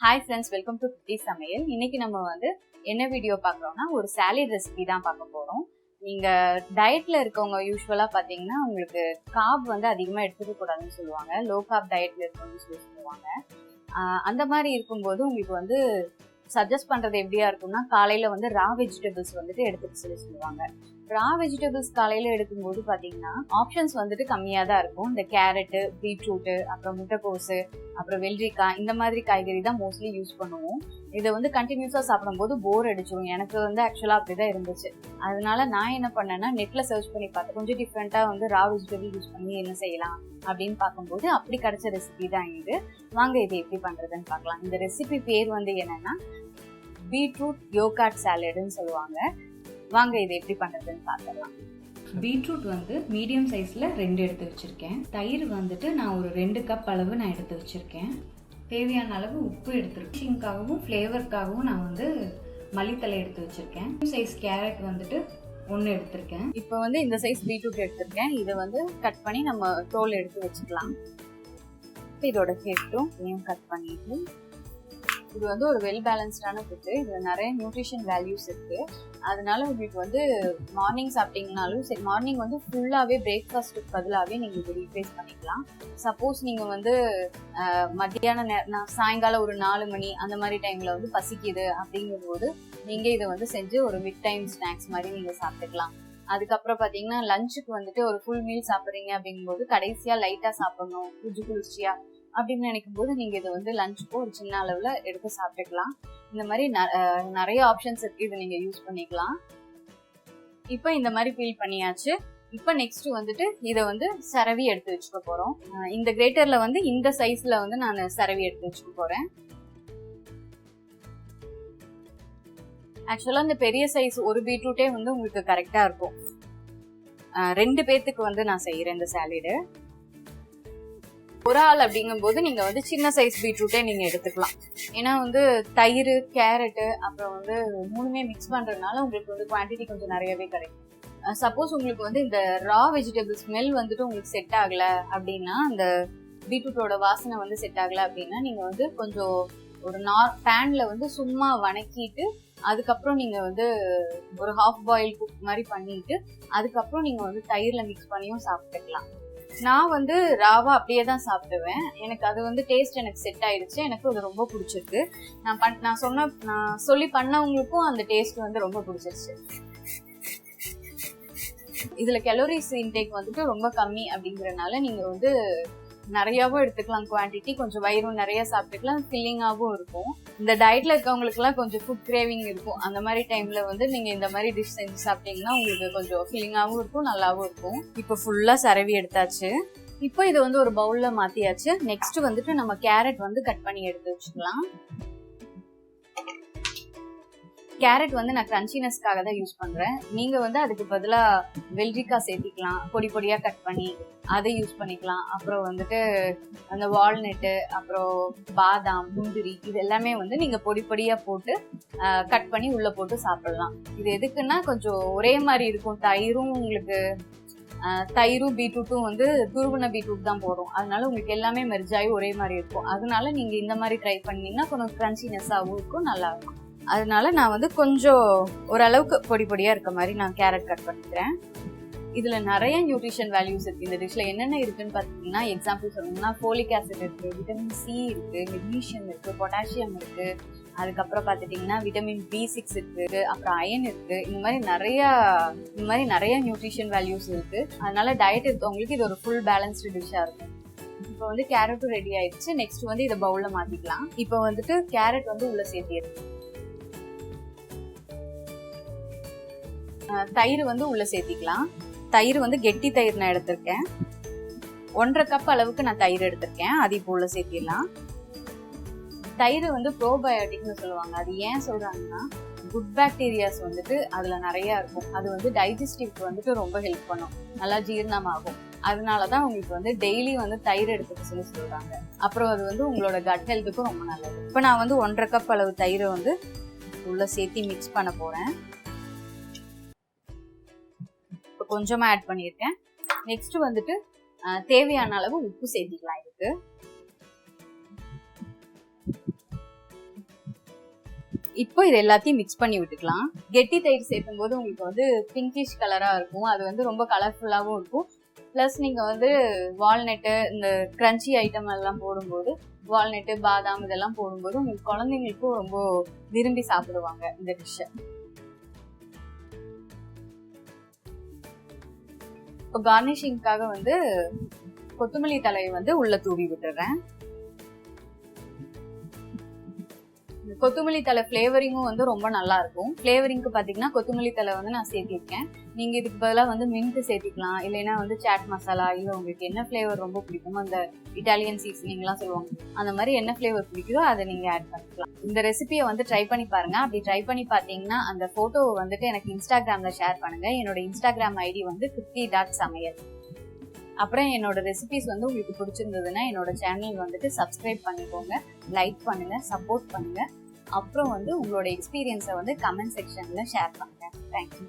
Hi friends, welcome to Pretty Samayal. இன்னைக்கு நம்ம என்ன வீடியோ பார்க்கறோம்னா ஒரு சாலட் ரெசிபி தான் பார்க்க போறோம். நீங்க டயட்ல இருக்கவங்க யூசுவலா பாத்தீங்கன்னா உங்களுக்கு கார்ப் அதிகமா எடுத்துக்க கூடாதுன்னு சொல்லுவாங்க. லோ கார்ப் டயட்ல இருக்கவங்க சொல்லுவாங்க. அந்த மாதிரி இருக்கும்போது உங்களுக்கு சஜஸ்ட் பண்றது எப்படியா இருக்கும்னா காலையில ரா வெஜிடபிள்ஸ் எடுத்துக்க சொல்லுவாங்க. ரா வெஜிடபிள்ஸ் காலையில எடுக்கும்போது பாத்தீங்கன்னா ஆப்ஷன்ஸ் கம்மியா தான் இருக்கும். இந்த கேரட், பீட்ரூட், அப்புறம் முட்டைக்கோசு, அப்புறம் வெள்ளரிக்காய் இந்த மாதிரி காய்கறி தான் மோஸ்ட்லி யூஸ் பண்ணுவோம். இதை கண்டினியூஸா சாப்பிடும்போது போர் அடிச்சிடும். எனக்கு ஆக்சுவலா அப்படிதான் இருந்துச்சு. அதனால நான் என்ன பண்ணேன்னா நெட்ல சர்ச் பண்ணி பார்த்தேன். கொஞ்சம் டிஃப்ரெண்டா ரா வெஜிடபிள் யூஸ் பண்ணி என்ன செய்யலாம் அப்படின்னு பார்க்கும்போது அப்படி கிடைச்ச ரெசிபி தான் இது. வாங்க இதை எப்படி பண்றதுன்னு பார்க்கலாம். இந்த ரெசிபி பேர் என்னன்னா பீட்ரூட் யோகர்ட் சாலட்னு சொல்லுவாங்க. வாங்க இதை எப்படி பண்றதுன்னு பார்க்கலாம். பீட்ரூட் மீடியம் சைஸ்ல 2 எடுத்து வச்சிருக்கேன். தயிர் நான் ஒரு 2 கப் அளவு நான் எடுத்து வச்சிருக்கேன். தேவையான அளவு உப்பு எடுத்துருக்கேன். ஃபிளேவருக்காகவும் நான் மல்லித்தலை எடுத்து வச்சிருக்கேன். சைஸ் கேரட் 1 எடுத்திருக்கேன். இப்போ இந்த சைஸ் பீட்ரூட் எடுத்திருக்கேன். இதை கட் பண்ணி நம்ம தோல் எடுத்து வச்சுக்கலாம். இதோட சேர்த்தும் கட் பண்ணிட்டு இது ஒரு வெல் பேலன்ஸ்டான ஃபுட்டு. இதுல நிறைய நியூட்ரிஷன் வேல்யூஸ் இருக்கு. அதனால உங்களுக்கு மார்னிங் சாப்பிட்டீங்கனாலும் சரி, மார்னிங் ஃபுல்லாவே பிரேக்ஃபாஸ்ட்டுக்கு பதிலாவே நீங்க இதை ரீப்ளேஸ் பண்ணிக்கலாம். சப்போஸ் நீங்க மத்தியான சாயங்காலம் ஒரு 4 மணி அந்த மாதிரி டைம்ல பசிக்குது அப்படிங்கும் போது நீங்க இதை செஞ்சு ஒரு மிட் டைம் ஸ்நாக்ஸ் மாதிரி நீங்க சாப்பிட்டுக்கலாம். அதுக்கப்புறம் பாத்தீங்கன்னா லஞ்சுக்கு ஒரு ஃபுல் மீல் சாப்பிட்றீங்க அப்படிங்கும்போது கடைசியா லைட்டா சாப்பிடணும் குளிர்ச்சியா அப்படின்னு நினைக்கும் போது நீங்க இதை லஞ்சுக்கும் ஒரு சின்ன அளவுல எடுத்து சாப்பிட்டுக்கலாம். இந்த மாதிரி நிறைய ஆப்ஷன்ஸ் இருக்கு. இதை நீங்க யூஸ் பண்ணிக்கலாம். இப்ப இந்த மாதிரி ஃபீல் பண்ணியாச்சு. இப்ப நெக்ஸ்ட் இதை சரவி எடுத்து வச்சுக்க போறோம். இந்த கிரேட்டர்ல இந்த சைஸ்ல நான் சரவி எடுத்து வச்சுக்க போறேன். ஆக்சுவலா இந்த பெரிய சைஸ் ஒரு பீட்ரூட்டே உங்களுக்கு கரெக்டா இருக்கும். 2 பேத்துக்கு நான் செய்யறேன் இந்த சாலடு. ஒரு ஆள் அப்படிங்கும் போது நீங்க சின்ன சைஸ் பீட்ரூட்டே நீங்க எடுத்துக்கலாம். ஏன்னா தயிர், கேரட், அப்புறம் 3மே மிக்ஸ் பண்றதுனால உங்களுக்கு குவான்டிட்டி கொஞ்சம் நிறையவே கிடைக்கும். சப்போஸ் உங்களுக்கு இந்த ரா வெஜிடபிள் ஸ்மெல் உங்களுக்கு செட் ஆகல அப்படின்னா, அந்த பீட்ரூட்டோட வாசனை செட் ஆகல அப்படின்னா நீங்க கொஞ்சம் ஒரு பேன்ல சும்மா வணக்கிட்டு அதுக்கப்புறம் நீங்க ஒரு ஹாஃப் பாயில் குக் மாதிரி பண்ணிட்டு அதுக்கப்புறம் நீங்க தயிர்ல மிக்ஸ் பண்ணியும் சாப்பிட்டுக்கலாம். நான் ராவா அப்படியே தான் சாப்பிடுவேன். எனக்கு அது டேஸ்ட் எனக்கு செட் ஆயிடுச்சு. எனக்கு அது ரொம்ப பிடிச்சிருக்கு. நான் சொல்லி பண்ணவங்களுக்கும் அந்த டேஸ்ட் ரொம்ப பிடிச்சிருச்சு. இதுல கலோரிஸ் இன்டேக் ரொம்ப கம்மி அப்படிங்கறதுனால நீங்க நிறையாவும் எடுத்துக்கலாம். குவான்டிட்டி கொஞ்சம் வயிறும் நிறைய சாப்பிட்டுக்கலாம். ஃபில்லிங்காகவும் இருக்கும். இந்த டயட்ல இருக்கவங்களுக்கு எல்லாம் கொஞ்சம் ஃபுட் கிரேவிங் இருக்கும். அந்த மாதிரி டைம்ல நீங்க இந்த மாதிரி டிஷ் செஞ்சு சாப்பிட்டீங்கன்னா உங்களுக்கு கொஞ்சம் ஃபில்லிங்காகவும் இருக்கும், நல்லாவும் இருக்கும். இப்போ ஃபுல்லா சரவி எடுத்தாச்சு. இப்போ இதை ஒரு பவுல்ல மாத்தியாச்சு. நெக்ஸ்ட் நம்ம கேரட் கட் பண்ணி எடுத்து வச்சுக்கலாம். கேரட் நான் கிரன்ச்சினஸ்க்காக தான் யூஸ் பண்றேன். நீங்க அதுக்கு பதிலா வெள்ளரிக்காய் சேர்த்திக்கலாம். பொடி பொடியா கட் பண்ணி அதை யூஸ் பண்ணிக்கலாம். அப்புறம் அந்த வால்நட்டு, அப்புறம் பாதாம், முந்திரி இது எல்லாமே நீங்க பொடி பொடியா போட்டு கட் பண்ணி உள்ள போட்டு சாப்பிடலாம். இது எதுக்குன்னா கொஞ்சம் ஒரே மாதிரி இருக்கும். தயிரும் பீட்ரூட்டும் துருவன பீட்ரூட் தான் போடும். அதனால உங்களுக்கு எல்லாமே மெர்ஜாயி ஒரே மாதிரி இருக்கும். அதனால நீங்க இந்த மாதிரி ட்ரை பண்ணீங்கன்னா கொஞ்சம் கிரன்ச்சினஸாகவும் இருக்கும், நல்லா இருக்கும். அதனால நான் கொஞ்சம் ஓரளவுக்கு பொடி பொடியா இருக்க மாதிரி நான் கேரட் கட் பண்ணிக்கிறேன். இதுல நிறைய நியூட்ரிஷன் வேல்யூஸ் இருக்கு. இந்த டிஷ்ல என்னென்ன இருக்குன்னு பாத்தீங்கன்னா, எக்ஸாம்பிள் சொல்லணும்னா ஃபோலிக் ஆசிட் இருக்கு, விட்டமின் சி இருக்கு, மெக்னீசியம் இருக்கு, பொட்டாசியம் இருக்கு, அதுக்கப்புறம் பாத்துட்டீங்கன்னா விட்டமின் B6 இருக்கு, அப்புறம் அயன் இருக்கு. இந்த மாதிரி நிறைய நியூட்ரிஷன் வேல்யூஸ் இருக்கு. அதனால டயட் இருக்கவங்களுக்கு இது ஒரு ஃபுல் பேலன்ஸ்டு டிஷ்ஷா இருக்கும். இப்போ கேரட்டும் ரெடி ஆயிடுச்சு. நெக்ஸ்ட் இதை பவுல்ல மாத்திக்கலாம். இப்போ கேரட் உள்ள சேர்த்திருக்கு. தயிர் உள்ள சேர்த்திக்கலாம். தயிர் கெட்டி தயிர் நான் எடுத்திருக்கேன். 1.5 கப் அளவுக்கு நான் தயிர் எடுத்திருக்கேன். அது இப்போ உள்ள சேர்த்திடலாம். தயிர் ப்ரோபயோட்டிக்னு சொல்லுவாங்க. அது ஏன் சொல்றாங்கன்னா குட் பாக்டீரியாஸ் அதுல நிறைய இருக்கும். அது டைஜஸ்டிவ்க்கு ரொம்ப ஹெல்ப் பண்ணும், நல்லா ஜீரணமாகும். அதனாலதான் உங்களுக்கு டெய்லி தயிர் எடுத்துக்க சொல்றாங்க. அப்புறம் அது உங்களோட கட் ஹெல்த்துக்கும் ரொம்ப நல்லது. இப்ப நான் 1.5 கப் அளவு தயிரை உள்ள சேர்த்தி மிக்ஸ் பண்ண போறேன். கொஞ்சமா ஆட் பண்ணிருக்கேன். நெக்ஸ்ட் தேவையான அளவு உப்பு சேர்த்திக்கலாம். இதுக்கு இப்போ இது எல்லாத்தையும் மிக்ஸ் பண்ணி விட்டுக்கலாம். கெட்டி தயிர் சேர்க்கும் போது உங்களுக்கு வந்து பிங்கிஷ் கலரா இருக்கும். அது வந்து ரொம்ப கலர்ஃபுல்லாவும் இருக்கும். பிளஸ் நீங்க வந்து வால்நட்டு இந்த கிரன்ச்சி ஐட்டம் எல்லாம் போடும்போது, வால்நட்டு பாதாம் இதெல்லாம் போடும்போது உங்களுக்கு குழந்தைங்களுக்கும் ரொம்ப விரும்பி சாப்பிடுவாங்க இந்த டிஷ்ஷை. இப்போ கார்னிஷிங்காக வந்து கொத்தமல்லி தலையை வந்து உள்ள தூவி விட்டுறேன். கொத்தமல்லி தலை ஃபிளேவரிங்கும் வந்து ரொம்ப நல்லா இருக்கும். ஃபிளேவரிங்க்கு பாத்தீங்கன்னா கொத்தமல்லி தலை வந்து நான் சேர்த்திருக்கேன். நீங்க இதுக்கு பதிலாக வந்து மின்ட் சேர்த்திக்கலாம், இல்லைன்னா வந்து சாட் மசாலா, இல்ல உங்களுக்கு என்ன ஃபிளேவர் ரொம்ப பிடிக்குமோ அந்த இட்டாலியன் சீசனிங் எல்லாம் சொல்லுவாங்க, அந்த மாதிரி என்ன ஃபிளேவர் பிடிக்குதோ அதை நீங்க ஆட் பண்ணிக்கலாம். இந்த ரெசிபியை வந்து ட்ரை பண்ணி பாருங்க. அப்படி ட்ரை பண்ணி பாத்தீங்கன்னா அந்த போட்டோவை வந்துட்டு எனக்கு இன்ஸ்டாகிராம்ல ஷேர் பண்ணுங்க. என்னோட இன்ஸ்டாகிராம் ஐடி வந்து kriti.samayal. அப்புறம் என்னோட ரெசிபிஸ் வந்து உங்களுக்கு பிடிச்சிருந்ததுன்னா என்னோட சேனல் வந்துட்டு சப்ஸ்கிரைப் பண்ணிக்கோங்க, லைக் பண்ணுங்க, சப்போர்ட் பண்ணுங்க. அப்புறம் வந்து உங்களோட எக்ஸ்பீரியன்ஸை வந்து கமெண்ட் செக்ஷன்ல ஷேர் பண்ணுங்க. தேங்க்யூ.